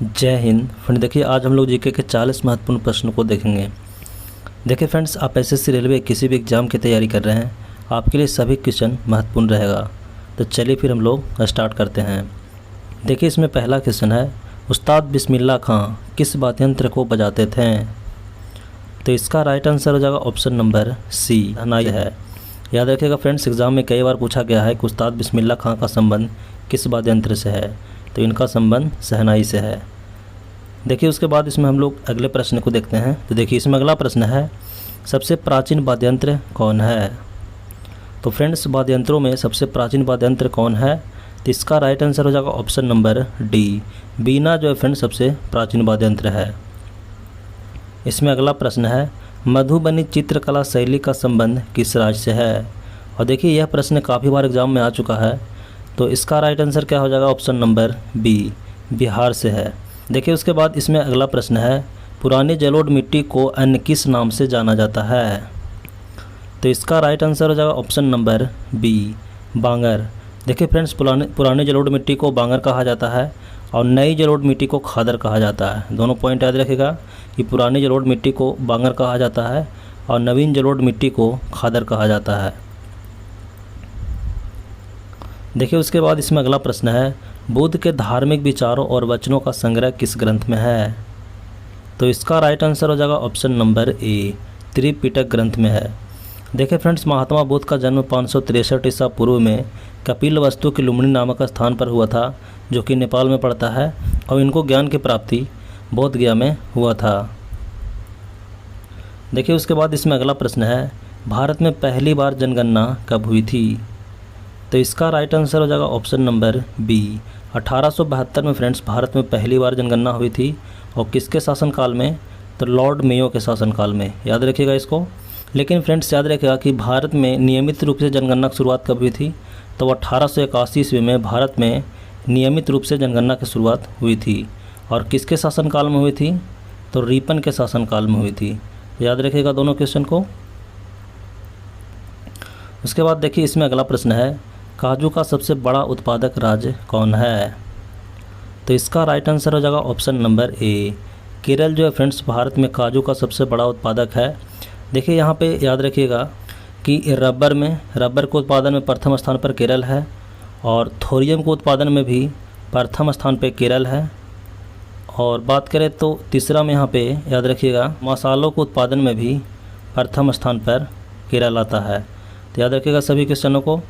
जय हिंद फ्रेंड। देखिए आज हम लोग जीके के 40 महत्वपूर्ण प्रश्नों को देखेंगे। देखिए फ्रेंड्स, आप एसएससी रेलवे किसी भी एग्ज़ाम की तैयारी कर रहे हैं, आपके लिए सभी क्वेश्चन महत्वपूर्ण रहेगा। तो चलिए फिर हम लोग स्टार्ट करते हैं। देखिए इसमें पहला क्वेश्चन है, उस्ताद बिस्मिल्लाह खां किस वाद्ययंत्र को बजाते थे? तो इसका राइट आंसर हो जाएगा ऑप्शन नंबर सी, शहनाई है। याद रखिएगा फ्रेंड्स, एग्ज़ाम में कई बार पूछा गया है कि उस्ताद बिस्मिल्लाह खां का संबंध किस वाद्ययंत्र से है, तो इनका संबंध शहनाई से है। देखिए उसके बाद इसमें हम लोग अगले प्रश्न को देखते हैं। तो देखिए इसमें अगला प्रश्न है, सबसे प्राचीन वाद्ययंत्र कौन है? तो फ्रेंड्स, वाद्ययंत्रों में सबसे प्राचीन वाद्ययंत्र कौन है? तो इसका राइट आंसर हो जाएगा ऑप्शन नंबर डी, बीना जो है फ्रेंड्स सबसे प्राचीन वाद्ययंत्र है। इसमें अगला प्रश्न है, मधुबनी चित्रकला शैली का संबंध किस राज्य से है? और देखिए यह प्रश्न काफ़ी बार एग्जाम में आ चुका है, तो इसका राइट आंसर क्या हो जाएगा ऑप्शन नंबर बी, बिहार से है। देखिए उसके बाद इसमें अगला प्रश्न है, पुरानी जलोढ़ मिट्टी को अन्य किस नाम से जाना जाता है? तो इसका राइट आंसर हो जाएगा ऑप्शन नंबर बी, बांगर। देखिए फ्रेंड्स, पुरानी जलोढ़ मिट्टी को बांगर कहा जाता है और नई जलोढ़ मिट्टी को खादर कहा जाता है। दोनों पॉइंट याद रखिएगा कि पुरानी जलोढ़ मिट्टी को बांगर कहा जाता है और नवीन जलोढ़ मिट्टी को खादर कहा जाता है। देखिए उसके बाद इसमें अगला प्रश्न है, बुद्ध के धार्मिक विचारों और वचनों का संग्रह किस ग्रंथ में है? तो इसका राइट आंसर हो जाएगा ऑप्शन नंबर ए, त्रिपिटक ग्रंथ में है। देखिए फ्रेंड्स, महात्मा बुद्ध का जन्म 563 ईसा पूर्व में कपिलवस्तु की लुम्बिनी नामक स्थान पर हुआ था, जो कि नेपाल में पड़ता है, और इनको ज्ञान की प्राप्ति बोध गया में हुआ था। देखिए उसके बाद इसमें अगला प्रश्न है, भारत में पहली बार जनगणना कब हुई थी? तो इसका राइट आंसर हो जाएगा ऑप्शन नंबर बी, 1872 में फ्रेंड्स भारत में पहली बार जनगणना हुई थी। और किसके शासनकाल में? तो लॉर्ड मेयो के शासनकाल में। याद रखिएगा इसको। लेकिन फ्रेंड्स याद रखिएगा कि भारत में नियमित रूप से जनगणना की शुरुआत कब हुई थी? तो 1881 ईस्वी में भारत में नियमित रूप से जनगणना की शुरुआत हुई थी। और किसके शासनकाल में हुई थी? तो रिपन के शासनकाल में हुई थी। याद रखिएगा दोनों क्वेश्चन को। उसके बाद देखिए इसमें अगला प्रश्न है, काजू का सबसे बड़ा उत्पादक राज्य कौन है? तो इसका राइट आंसर हो जाएगा ऑप्शन नंबर ए, केरल जो है फ्रेंड्स भारत में काजू का सबसे बड़ा उत्पादक है। देखिए यहाँ पे याद रखिएगा कि रबर के उत्पादन में प्रथम स्थान पर केरल है, और थोरियम के उत्पादन में भी प्रथम स्थान पर केरल है। और बात करें तो तीसरा में यहाँ पे याद रखिएगा मसालों के उत्पादन में भी प्रथम स्थान पर केरल आता है। तो याद रखिएगा सभी क्वेश्चनों को।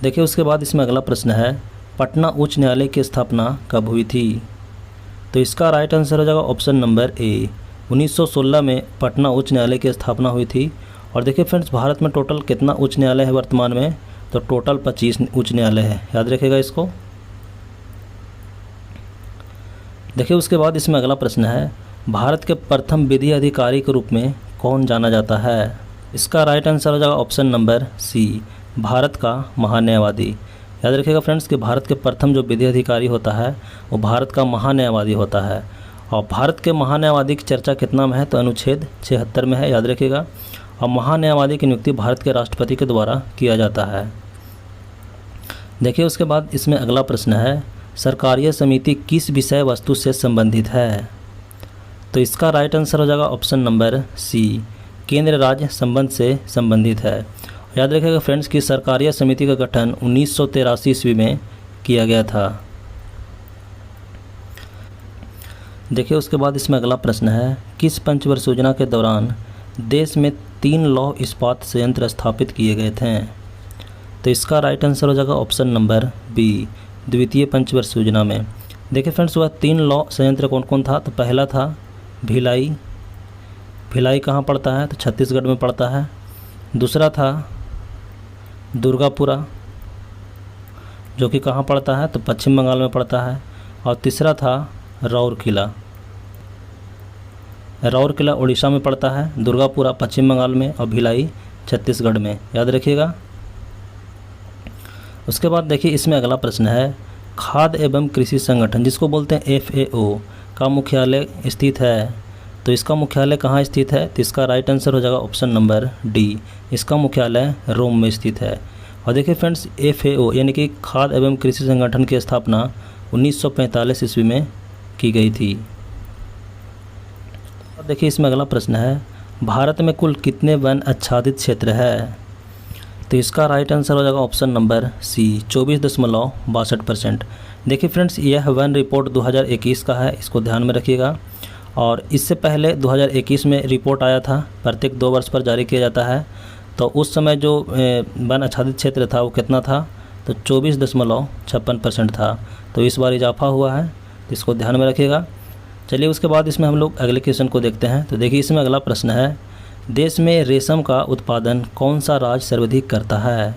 देखिए उसके बाद इसमें अगला प्रश्न है, पटना उच्च न्यायालय की स्थापना कब हुई थी? तो इसका राइट आंसर हो जाएगा ऑप्शन नंबर ए, 1916 में पटना उच्च न्यायालय की स्थापना हुई थी। और देखिए फ्रेंड्स, भारत में टोटल कितना उच्च न्यायालय है वर्तमान में? तो टोटल 25 उच्च न्यायालय है। याद रखिएगा इसको। देखिए उसके बाद इसमें अगला प्रश्न है, भारत के प्रथम विधि अधिकारी के रूप में कौन जाना जाता है? इसका राइट आंसर हो जाएगा ऑप्शन नंबर सी, भारत का महान्यायवादी। याद रखिएगा फ्रेंड्स कि भारत के प्रथम जो विधि अधिकारी होता है वो भारत का महान्यायवादी होता है। और भारत के महान्यायवादी की चर्चा कितना में है? तो अनुच्छेद 76 में है। याद रखिएगा। और महान्यायवादी की नियुक्ति भारत के राष्ट्रपति के द्वारा किया जाता है। देखिए उसके बाद इसमें अगला प्रश्न है, सरकारीय समिति किस विषय वस्तु से संबंधित है? तो इसका राइट आंसर हो जाएगा ऑप्शन नंबर सी, केंद्र राज्य संबंध से संबंधित है। याद रखिएगा फ्रेंड्स कि सरकारीय समिति का गठन 1983 ईस्वी में किया गया था। देखिए उसके बाद इसमें अगला प्रश्न है, किस पंचवर्ष योजना के दौरान देश में 3 लौह इस्पात संयंत्र स्थापित किए गए थे? तो इसका राइट आंसर हो जाएगा ऑप्शन नंबर बी, द्वितीय पंचवर्ष योजना में। देखिए फ्रेंड्स, वह 3 लौह संयंत्र कौन कौन था? तो पहला था भिलाई। भिलाई कहाँ पड़ता है? तो छत्तीसगढ़ में पड़ता है। दूसरा था दुर्गापुरा, जो कि कहाँ पड़ता है? तो पश्चिम बंगाल में पड़ता है। और तीसरा था राउरकेला। राउरकेला उड़ीसा में पड़ता है, दुर्गापुरा पश्चिम बंगाल में और भिलाई छत्तीसगढ़ में। याद रखिएगा। उसके बाद देखिए इसमें अगला प्रश्न है, खाद्य एवं कृषि संगठन जिसको बोलते हैं FAO का मुख्यालय स्थित है? तो इसका मुख्यालय कहाँ स्थित है? तो इसका राइट आंसर हो जाएगा ऑप्शन नंबर डी, इसका मुख्यालय रोम में स्थित है। और देखिए फ्रेंड्स, FAO यानी कि खाद्य एवं कृषि संगठन की स्थापना 1945 ईस्वी में की गई थी। अब देखिए इसमें अगला प्रश्न है, भारत में कुल कितने वन आच्छादित क्षेत्र है? तो इसका राइट आंसर हो जाएगा ऑप्शन नंबर सी 24.62%। देखिए फ्रेंड्स, यह वन रिपोर्ट 2021 का है, इसको ध्यान में रखिएगा। और इससे पहले 2021 में रिपोर्ट आया था, प्रत्येक 2 वर्ष पर जारी किया जाता है। तो उस समय जो वन आच्छादित क्षेत्र था वो कितना था? तो 24.56% था। तो इस बार इजाफा हुआ है, तो इसको ध्यान में रखिएगा। चलिए उसके बाद इसमें हम लोग अगले क्वेश्चन को देखते हैं। तो देखिए इसमें अगला प्रश्न है, देश में रेशम का उत्पादन कौन सा राज्य सर्वाधिक करता है?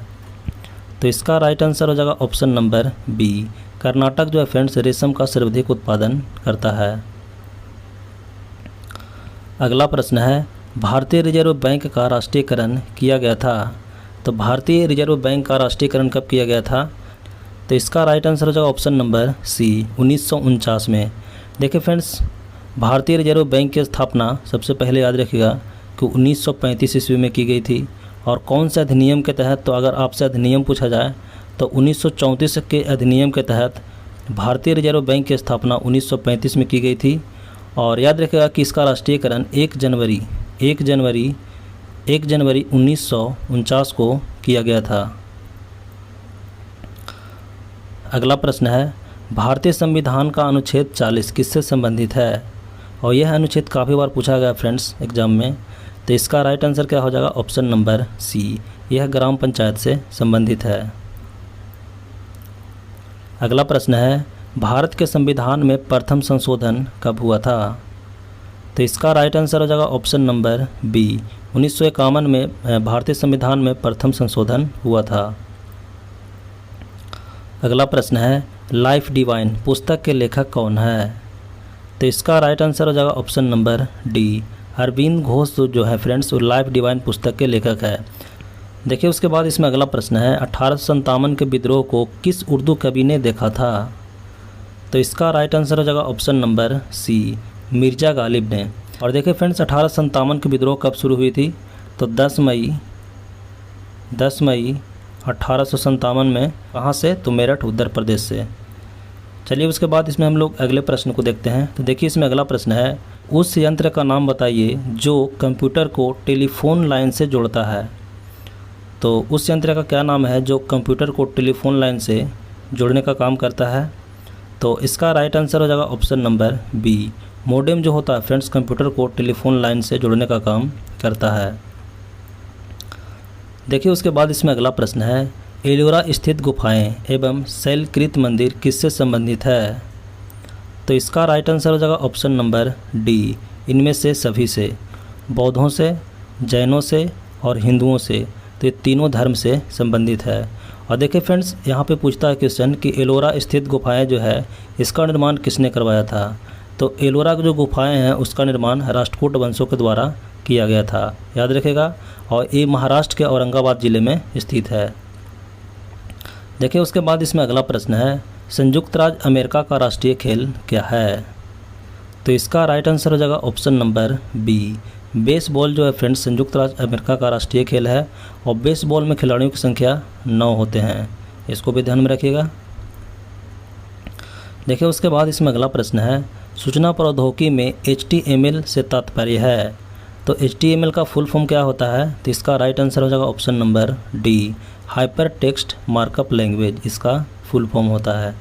तो इसका राइट आंसर हो जाएगा ऑप्शन नंबर बी, कर्नाटक जो है फ्रेंड्स रेशम का सर्वाधिक उत्पादन करता है। अगला प्रश्न है, भारतीय रिजर्व बैंक का राष्ट्रीयकरण किया गया था। तो भारतीय रिजर्व बैंक का राष्ट्रीयकरण कब किया गया था? तो इसका राइट आंसर हो जाएगा ऑप्शन नंबर सी 1949 में। देखिए फ्रेंड्स, भारतीय रिजर्व बैंक की स्थापना सबसे पहले याद रखिएगा कि 1935 ईस्वी में की गई थी। और कौन से अधिनियम के तहत? तो अगर आपसे अधिनियम पूछा जाए तो 1934 के अधिनियम के तहत भारतीय रिजर्व बैंक की स्थापना 1935 में की गई थी। और याद रखिएगा कि इसका राष्ट्रीयकरण 1 जनवरी 1949 को किया गया था। अगला प्रश्न है, भारतीय संविधान का अनुच्छेद 40 किससे संबंधित है? और यह अनुच्छेद काफ़ी बार पूछा गया फ्रेंड्स एग्जाम में। तो इसका राइट आंसर क्या हो जाएगा? ऑप्शन नंबर सी, यह ग्राम पंचायत से संबंधित है। अगला प्रश्न है, भारत के संविधान में प्रथम संशोधन कब हुआ था? तो इसका राइट आंसर हो जाएगा ऑप्शन नंबर बी, 1951 में भारतीय संविधान में प्रथम संशोधन हुआ था। अगला प्रश्न है, लाइफ डिवाइन पुस्तक के लेखक कौन है? तो इसका राइट आंसर हो जाएगा option number D, Arvind Ghosh जो है फ्रेंड्स वो लाइफ डिवाइन पुस्तक के लेखक है। देखिए उसके बाद इसमें अगला प्रश्न है, 1857 के विद्रोह को किस उर्दू कवि ने देखा था? तो इसका राइट आंसर हो जाएगा option number C, Mirza Ghalib ने। और देखिए फ्रेंड्स, 1857 की विद्रोह कब शुरू हुई थी? तो 10 मई 1857 में। कहाँ से? तो मेरठ उत्तर प्रदेश से। चलिए उसके बाद इसमें हम लोग अगले प्रश्न को देखते हैं। तो देखिए इसमें अगला प्रश्न है, उस यंत्र का नाम बताइए जो कंप्यूटर को टेलीफोन लाइन से जोड़ता है। तो उस यंत्र का क्या नाम है जो कंप्यूटर को टेलीफोन लाइन से जोड़ने का काम करता है? तो इसका राइट आंसर हो जाएगा ऑप्शन नंबर बी, मोडेम जो होता है फ्रेंड्स कंप्यूटर को टेलीफोन लाइन से जोड़ने का काम करता है। देखिए उसके बाद इसमें अगला प्रश्न है, एलोरा स्थित गुफाएं एवं शैलकृत मंदिर किससे संबंधित है? तो इसका राइट आंसर हो जाएगा ऑप्शन नंबर डी, इनमें से सभी से, बौद्धों से, जैनों से और हिंदुओं से। तो ये तीनों धर्म से संबंधित है। और देखिए फ्रेंड्स, यहाँ पे पूछता है क्वेश्चन कि एलोरा स्थित गुफाएं जो है इसका निर्माण किसने करवाया था? तो एलोरा की जो गुफाएं हैं उसका निर्माण राष्ट्रकूट वंशों के द्वारा किया गया था, याद रखेगा। और ये महाराष्ट्र के औरंगाबाद ज़िले में स्थित है। देखिए उसके बाद इसमें अगला प्रश्न है, संयुक्त राज्य अमेरिका का राष्ट्रीय खेल क्या है? तो इसका राइट आंसर हो जाएगा ऑप्शन नंबर बी, बेसबॉल जो है फ्रेंड्स संयुक्त राज्य अमेरिका का राष्ट्रीय खेल है। और बेसबॉल में खिलाड़ियों की संख्या 9 होते हैं, इसको भी ध्यान में रखिएगा। देखिए उसके बाद इसमें अगला प्रश्न है, सूचना प्रौद्योगिकी में HTML से तात्पर्य है। तो HTML का फुल फॉर्म क्या होता है? तो इसका राइट आंसर हो जाएगा option number D, hyper text markup language इसका फुल फॉर्म होता है।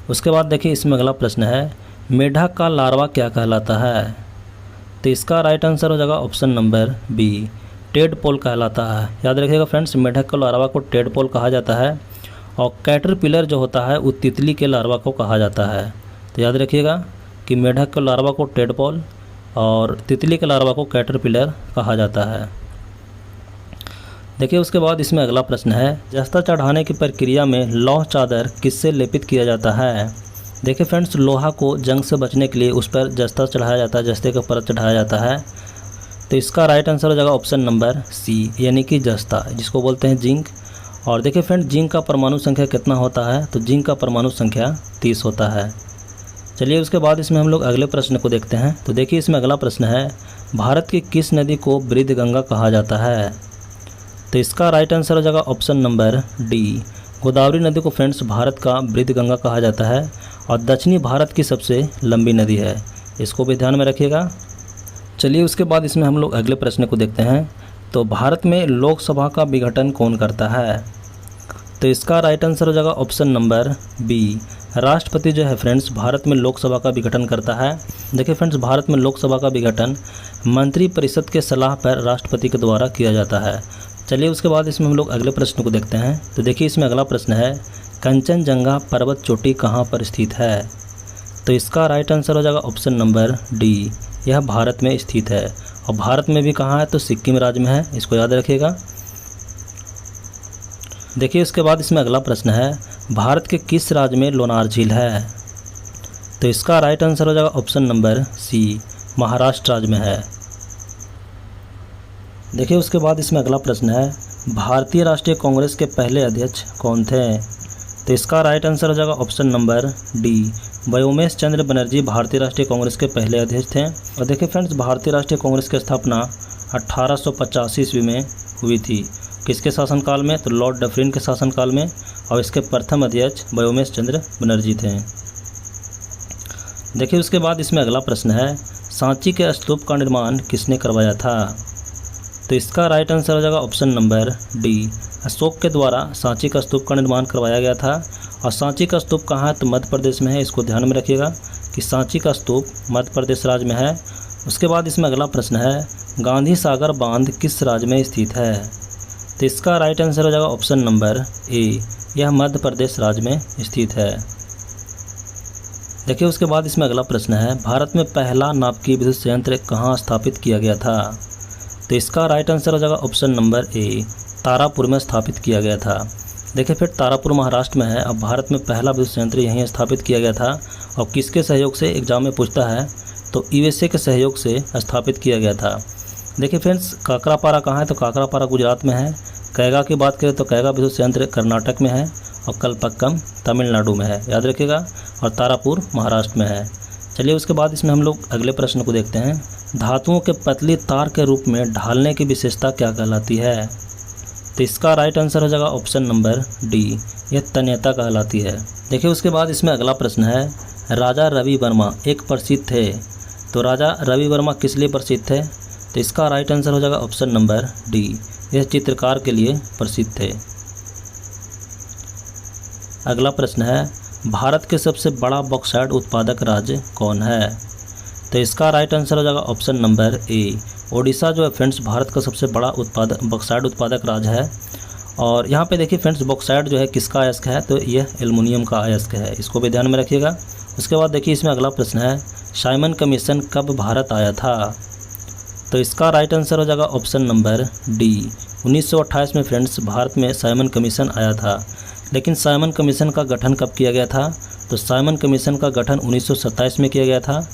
उसके बाद देखिए इसमें अगला प्रश्न है, मेढक का लार्वा क्या कहलाता है? तो इसका राइट आंसर हो जाएगा ऑप्शन नंबर बी, टेडपोल कहलाता है। याद रखिएगा फ्रेंड्स, मेढक के लार्वा को टेडपोल कहा जाता है। और कैटरपिलर जो होता है वो तितली के लार्वा को कहा जाता है। तो याद रखिएगा कि मेढक के लार्वा को टेडपोल और तितली के लार्वा को कैटरपिलर कहा जाता है। देखिए उसके बाद इसमें अगला प्रश्न है, जस्ता चढ़ाने की प्रक्रिया में लौह चादर किससे लेपित किया जाता है? देखिए फ्रेंड्स, लोहा को जंग से बचने के लिए उस पर जस्ता चढ़ाया जाता है, जस्ते का परत चढ़ाया जाता है। तो इसका राइट आंसर हो जाएगा ऑप्शन नंबर सी, यानी कि जस्ता, जिसको बोलते हैं जिंक। और देखिए फ्रेंड, जिंक का परमाणु संख्या कितना होता है? तो जिंक का परमाणु संख्या 30 होता है। चलिए उसके बाद इसमें हम लोग अगले प्रश्न को देखते हैं। तो देखिए इसमें अगला प्रश्न है, भारत की किस नदी को वृद्ध गंगा कहा जाता है? तो इसका राइट आंसर हो जाएगा ऑप्शन नंबर डी, गोदावरी नदी को फ्रेंड्स भारत का वृद्ध गंगा कहा जाता है। और दक्षिणी भारत की सबसे लंबी नदी है, इसको भी ध्यान में रखिएगा। चलिए उसके बाद इसमें हम लोग अगले प्रश्न को देखते हैं। तो भारत में लोकसभा का विघटन कौन करता है? तो इसका राइट आंसर हो जाएगा ऑप्शन नंबर बी, राष्ट्रपति जो है फ्रेंड्स भारत में लोकसभा का विघटन करता है। देखिए फ्रेंड्स, भारत में लोकसभा का विघटन मंत्रिपरिषद के सलाह पर राष्ट्रपति के द्वारा किया जाता है। चलिए उसके बाद इसमें हम लोग अगले प्रश्न को देखते हैं। तो देखिए इसमें अगला प्रश्न है, कंचनजंगा पर्वत चोटी कहाँ पर स्थित है? तो इसका राइट आंसर हो जाएगा ऑप्शन नंबर डी, यह भारत में स्थित है। और भारत में भी कहाँ है? तो सिक्किम राज्य में है, इसको याद रखिएगा। देखिए उसके बाद इसमें अगला प्रश्न है, भारत के किस राज्य में लोनार झील है? तो इसका राइट आंसर हो जाएगा ऑप्शन नंबर सी, महाराष्ट्र राज्य में है। देखिए उसके बाद इसमें अगला प्रश्न है, भारतीय राष्ट्रीय कांग्रेस के पहले अध्यक्ष कौन थे? तो इसका राइट आंसर हो जाएगा ऑप्शन नंबर डी, व्योमेश चंद्र बनर्जी भारतीय राष्ट्रीय कांग्रेस के पहले अध्यक्ष थे। और देखिए फ्रेंड्स, भारतीय राष्ट्रीय कांग्रेस की स्थापना 1885 ईस्वी में हुई थी। किसके शासनकाल में? तो लॉर्ड डफरिन के शासनकाल में। और इसके प्रथम अध्यक्ष व्योमेश चंद्र बनर्जी थे। देखिए उसके बाद इसमें अगला प्रश्न है, सांची के स्तूप का निर्माण किसने करवाया था? तो इसका राइट आंसर हो जाएगा ऑप्शन नंबर डी, अशोक के द्वारा सांची का स्तूप का निर्माण करवाया गया था। और सांची का स्तूप कहाँ है? तो मध्य प्रदेश में है, इसको ध्यान में रखिएगा कि सांची का स्तूप मध्य प्रदेश राज्य में है। उसके बाद इसमें अगला प्रश्न है, गांधी सागर बांध किस राज्य में स्थित है? तो इसका राइट आंसर हो जाएगा ऑप्शन नंबर ए, यह मध्य प्रदेश राज्य में स्थित है। देखिए उसके बाद इसमें अगला प्रश्न है, भारत में पहला नाभिकीय विद्युत संयंत्र कहाँ स्थापित किया गया था? तो इसका राइट आंसर हो जाएगा ऑप्शन नंबर ए, तारापुर में स्थापित किया गया था। देखिए फिर तारापुर महाराष्ट्र में है। अब भारत में पहला विद्युत संयंत्र यहीं स्थापित किया गया था। और किसके सहयोग से एग्जाम में पूछता है? तो यूएसए के सहयोग से स्थापित किया गया था। देखिए फ्रेंड्स, काकरापारा कहाँ है? तो काकरापारा गुजरात में है। कैगा की बात करें तो कैगा विद्युत संयंत्र कर्नाटक में है। और कलपक्कम तमिलनाडु में है, याद रखिएगा। और तारापुर महाराष्ट्र में है। चलिए उसके बाद इसमें हम लोग अगले प्रश्न को देखते हैं, धातुओं के पतली तार के रूप में ढालने की विशेषता क्या कहलाती है? तो इसका राइट आंसर हो जाएगा ऑप्शन नंबर डी, यह तन्यता कहलाती है। देखिए उसके बाद इसमें अगला प्रश्न है, राजा रवि वर्मा एक प्रसिद्ध थे। तो राजा रवि वर्मा किस लिए प्रसिद्ध थे? तो इसका राइट आंसर हो जाएगा ऑप्शन नंबर डी, यह चित्रकार के लिए प्रसिद्ध थे। अगला प्रश्न है, भारत के सबसे बड़ा बॉक्साइट उत्पादक राज्य कौन है? तो इसका राइट आंसर हो जाएगा ऑप्शन नंबर ए, ओडिशा जो है फ्रेंड्स भारत का सबसे बड़ा बॉक्साइट उत्पादक राज्य है। और यहाँ पे देखिए फ्रेंड्स, बॉक्साइट जो है किसका अयस्क है? तो यह एल्युमिनियम का अयस्क है, इसको भी ध्यान में रखिएगा। उसके बाद देखिए इसमें अगला प्रश्न है, साइमन कमीशन कब भारत आया था? तो इसका राइट आंसर हो जाएगा ऑप्शन नंबर डी, 1928 में फ्रेंड्स भारत में साइमन कमीशन आया था। लेकिन साइमन कमीशन का गठन कब किया गया था? तो साइमन कमीशन का गठन 1927 में किया गया था।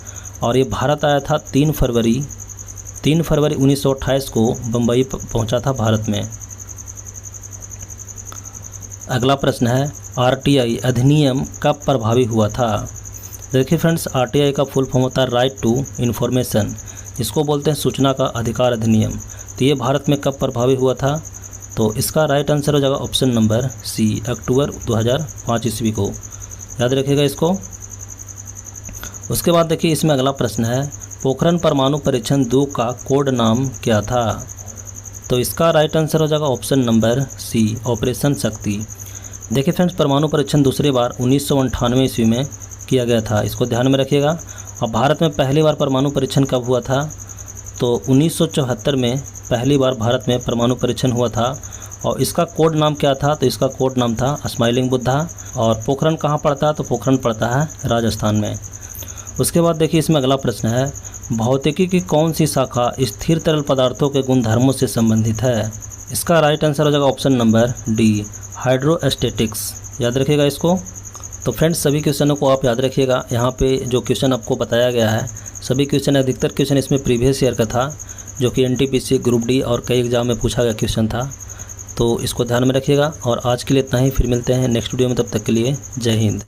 और ये भारत आया था 3 फरवरी 1928 को बम्बई पहुंचा था भारत में। अगला प्रश्न है, आरटीआई अधिनियम कब प्रभावी हुआ था? देखिए फ्रेंड्स, आरटीआई का फुल फॉर्म होता है राइट टू इन्फॉर्मेशन, इसको बोलते हैं सूचना का अधिकार अधिनियम। तो ये भारत में कब प्रभावी हुआ था? तो इसका राइट आंसर हो जाएगा ऑप्शन नंबर सी, अक्टूबर 2005 ईस्वी को, याद रखिएगा इसको। उसके बाद देखिए इसमें अगला प्रश्न है, पोखरण परमाणु परीक्षण 2 का कोड नाम क्या था? तो इसका राइट आंसर हो जाएगा ऑप्शन नंबर सी, ऑपरेशन शक्ति। देखिए फ्रेंड्स, परमाणु परीक्षण दूसरी बार 1998 ईस्वी में किया गया था, इसको ध्यान में रखिएगा। और भारत में पहली बार परमाणु परीक्षण कब हुआ था? तो 1974 में पहली बार भारत में परमाणु परीक्षण हुआ था। और इसका कोड नाम क्या था? तो इसका कोड नाम था स्माइलिंग बुद्धा। और पोखरण कहाँ पड़ता है? तो पोखरण पड़ता है राजस्थान में। उसके बाद देखिए इसमें अगला प्रश्न है, भौतिकी की कौन सी शाखा स्थिर तरल पदार्थों के गुणधर्मों से संबंधित है? इसका राइट आंसर हो जाएगा ऑप्शन नंबर डी, हाइड्रोस्टैटिक्स, याद रखिएगा इसको। तो फ्रेंड्स, सभी क्वेश्चनों को आप याद रखिएगा। यहाँ पे जो क्वेश्चन आपको बताया गया है, सभी क्वेश्चन, अधिकतर क्वेश्चन इसमें प्रीवियस ईयर का था, जो कि एनटीपीसी ग्रुप डी और कई एग्जाम में पूछा गया क्वेश्चन था। तो इसको ध्यान में रखिएगा। और आज के लिए इतना ही, फिर मिलते हैं नेक्स्ट वीडियो में, तब तक के लिए जय हिंद।